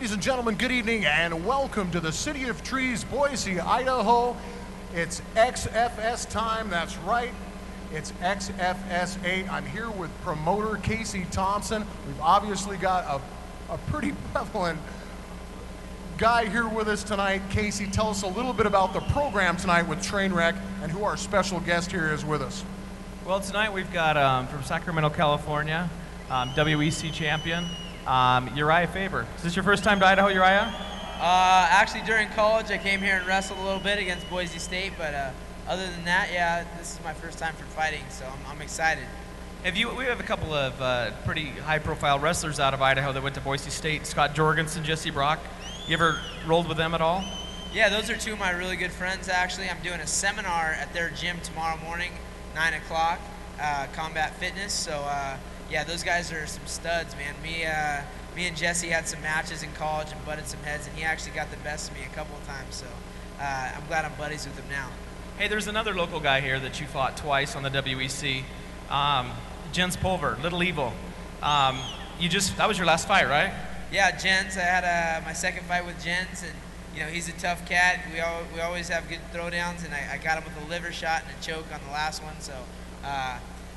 Ladies and gentlemen, good evening and welcome to the City of Trees, Boise, Idaho. It's XFS time, that's right. It's XFS 8. I'm here with promoter Casey Thompson. We've obviously got a pretty prevalent guy here with us tonight. Casey, tell us a little bit about the program tonight with Trainwreck and who our special guest here is with us. Well, tonight we've got from Sacramento, California, WEC champion, Urijah Faber. Is this your first time to Idaho, Urijah? Actually, during college, I came here and wrestled a little bit against Boise State, but other than that, yeah, this is my first time for fighting, so I'm excited. We have a couple of pretty high-profile wrestlers out of Idaho that went to Boise State. Scott Jorgensen, Jesse Brock. You ever rolled with them at all? Yeah, those are two of my really good friends, actually. I'm doing a seminar at their gym tomorrow morning, 9 o'clock, Combat Fitness. So, yeah, those guys are some studs, man. Me and Jesse had some matches in college and butted some heads, and he actually got the best of me a couple of times. So I'm glad I'm buddies with him now. Hey, there's another local guy here that you fought twice on the WEC. Jens Pulver, Little Evil. That was your last fight, right? Yeah, Jens. I had my second fight with Jens, and you know he's a tough cat. We always have good throwdowns, and I got him with a liver shot and a choke on the last one. So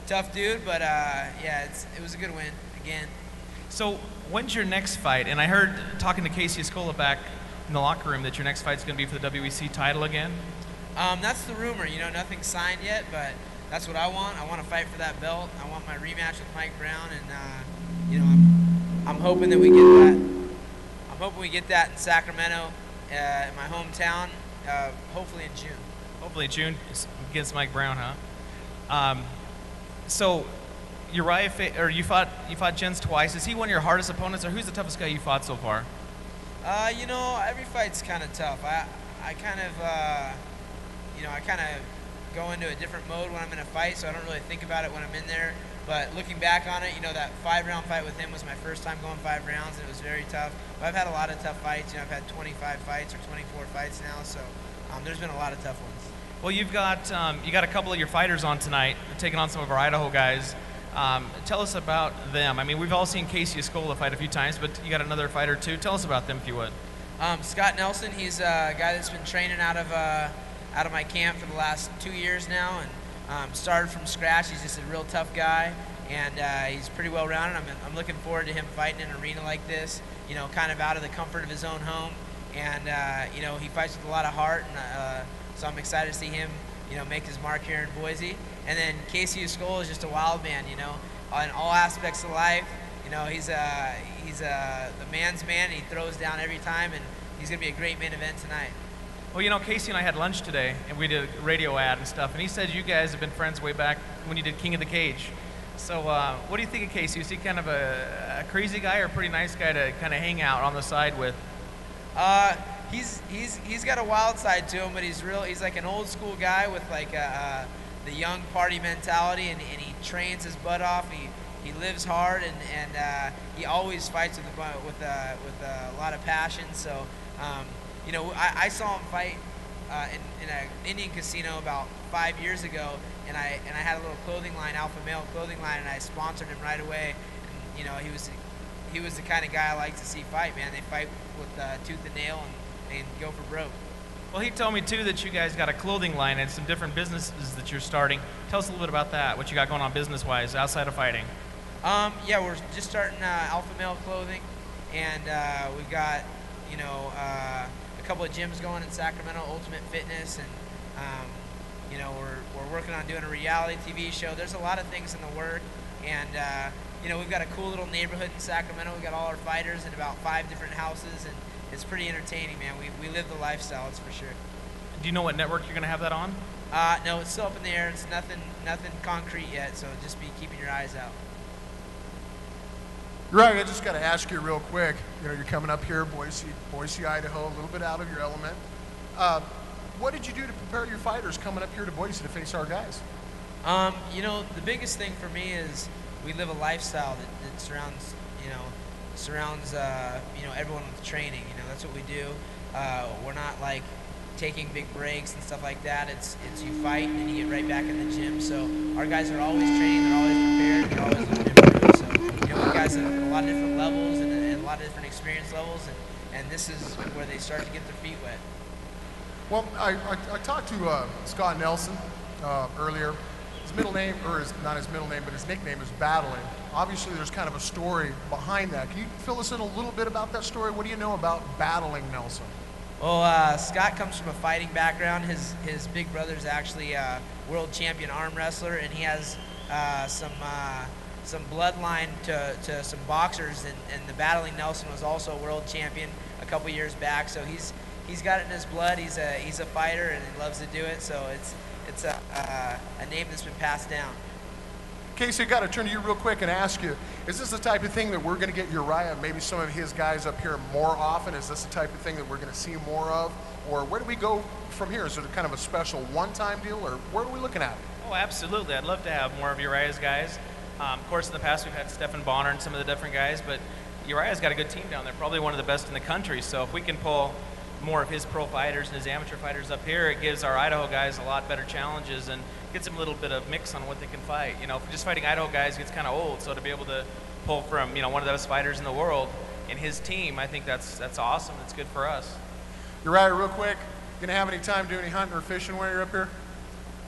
tough dude, but yeah, it was a good win again. So when's your next fight? And I heard talking to Casey Escola back in the locker room that your next fight's going to be for the WEC title again. That's the rumor. You know, nothing's signed yet, but that's what I want. I want to fight for that belt. I want my rematch with Mike Brown, and you know, I'm hoping that we get that. I'm hoping we get that in Sacramento, in my hometown. Hopefully in June. Hopefully June against Mike Brown, huh? So Urijah, you fought Jens twice. Is he one of your hardest opponents, or who's the toughest guy you fought so far? You know, every fight's kind of tough. I kind of go into a different mode when I'm in a fight, so I don't really think about it when I'm in there. But looking back on it, you know, that 5-round fight with him was my first time going 5 rounds, and it was very tough. But I've had a lot of tough fights. You know, I've had 25 fights or 24 fights now, so there's been a lot of tough ones. Well, you got a couple of your fighters on tonight, taking on some of our Idaho guys. Tell us about them. I mean, we've all seen Casey Escola fight a few times, but you got another fighter too. Tell us about them, if you would. Scott Nelson, he's a guy that's been training out of my camp for the last 2 years now, and started from scratch. He's just a real tough guy, and he's pretty well rounded. I'm looking forward to him fighting in an arena like this, you know, kind of out of the comfort of his own home, and you know, he fights with a lot of heart, and so I'm excited to see him, you know, make his mark here in Boise. And then Casey Escola is just a wild man, you know, in all aspects of life. You know, he's the man's man, and he throws down every time, and he's gonna be a great main event tonight. Well, you know, Casey and I had lunch today, and we did a radio ad and stuff, and he said you guys have been friends way back when you did King of the Cage. So what do you think of Casey? Is he kind of a crazy guy or a pretty nice guy to kind of hang out on the side with? He's got a wild side to him, but he's like an old school guy with like the young party mentality, and he trains his butt off. He lives hard, and he always fights with a lot of passion. So you know, I saw him fight in an Indian casino about 5 years ago, and I had a little clothing line, Alpha Male clothing line, and I sponsored him right away. And you know, he was the kind of guy I like to see fight, man. They fight with tooth and nail and go for broke. Well, he told me too that you guys got a clothing line and some different businesses that you're starting. Tell us a little bit about that. What you got going on business-wise outside of fighting? Yeah, we're just starting Alpha Male clothing, and we've got, you know, a couple of gyms going in Sacramento, Ultimate Fitness, and you know, we're working on doing a reality TV show. There's a lot of things in the work, and you know, we've got a cool little neighborhood in Sacramento. We've got all our fighters in about 5 different houses, and it's pretty entertaining, man. We live the lifestyle, that's for sure. Do you know what network you're going to have that on? No, it's still up in the air. It's nothing concrete yet, so just be keeping your eyes out. Right, I just got to ask you real quick. You know, you're coming up here, Boise, Idaho, a little bit out of your element. What did you do to prepare your fighters coming up here to Boise to face our guys? You know, the biggest thing for me is we live a lifestyle that surrounds you know, everyone with training. You know, that's what we do. We're not like taking big breaks and stuff like that. It's you fight and you get right back in the gym. So our guys are always training, they're always prepared, they're always looking to improve. So you know, we guys at a lot of different levels and a lot of different experience levels, and and this is where they start to get their feet wet. Well, I talked to Scott Nelson earlier. His middle name, or not his middle name, but his nickname is Battling. Obviously, there's kind of a story behind that. Can you fill us in a little bit about that story? What do you know about Battling Nelson? Well, Scott comes from a fighting background. His big brother's actually a world champion arm wrestler, and he has some bloodline to some boxers, and the Battling Nelson was also a world champion a couple years back. So he's got it in his blood. He's a fighter, and he loves to do it. So it's a name that's been passed down. Casey, I got to turn to you real quick and ask you, is this the type of thing that we're going to get Urijah, maybe some of his guys up here more often? Is this the type of thing that we're going to see more of? Or where do we go from here? Is it kind of a special one-time deal, or where are we looking at? Oh, absolutely. I'd love to have more of Urijah's guys. Of course, in the past, we've had Stephan Bonner and some of the different guys, but Urijah's got a good team down there, probably one of the best in the country. So if we can pull more of his pro fighters and his amateur fighters up here, it gives our Idaho guys a lot better challenges and gets them a little bit of mix on what they can fight. You know, just fighting Idaho guys gets kind of old, so to be able to pull from, you know, one of those fighters in the world and his team, I think that's awesome. It's good for us. Urijah, real quick, gonna have any time doing any hunting or fishing while you're up here?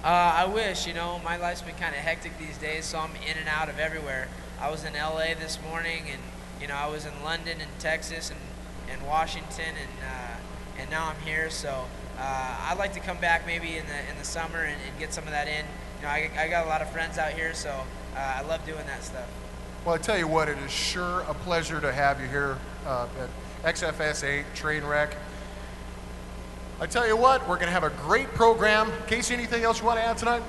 I wish, you know, my life's been kind of hectic these days, so I'm in and out of everywhere. I was in LA this morning, and, you know, I was in London and Texas and Washington, and now I'm here. So I'd like to come back maybe in the summer and get some of that in. You know, I got a lot of friends out here, so I love doing that stuff. Well, I tell you what, it is sure a pleasure to have you here at XFS 8 Trainwreck. I tell you what, we're going to have a great program. Casey, anything else you want to add tonight?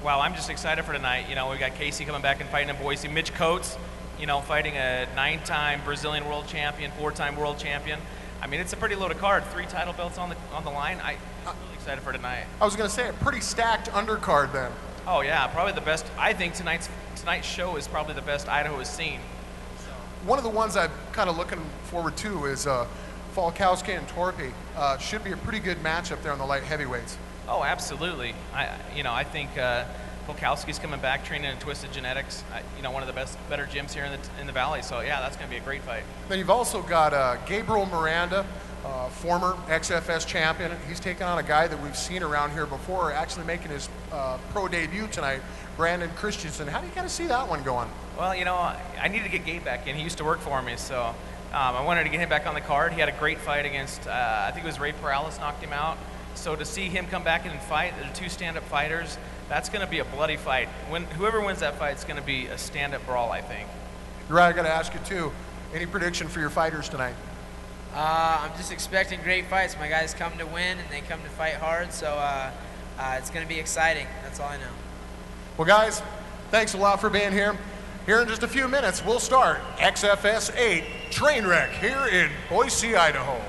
Well, I'm just excited for tonight. You know, we got Casey coming back and fighting in Boise. Mitch Coates, you know, fighting a 9-time Brazilian world champion, 4-time world champion. I mean, it's a pretty loaded card. 3 title belts on the line. I'm really excited for tonight. I was going to say a pretty stacked undercard then. Oh yeah, probably the best. I think tonight's show is probably the best Idaho has seen. One of the ones I'm kind of looking forward to is Falkowski and Torpy. Should be a pretty good matchup there on the light heavyweights. Oh, absolutely. I think Falkowski's coming back training in Twisted Genetics. You know, one of the better gyms here in the valley. So yeah, that's going to be a great fight. Then you've also got Gabriel Miranda, former XFS champion. He's taking on a guy that we've seen around here before, actually making his pro debut tonight, Brandon Christensen. How do you kind of see that one going? Well, you know, I needed to get Gabe back in. He used to work for me, so I wanted to get him back on the card. He had a great fight against, I think it was Ray Perales knocked him out. So to see him come back in and fight, they're 2 stand-up fighters. That's going to be a bloody fight. Whoever wins that fight is going to be a stand-up brawl, I think. Urijah, I got to ask you too. Any prediction for your fighters tonight? I'm just expecting great fights. My guys come to win and they come to fight hard, so it's going to be exciting. That's all I know. Well, guys, thanks a lot for being here. Here in just a few minutes, we'll start XFS 8 Trainwreck here in Boise, Idaho.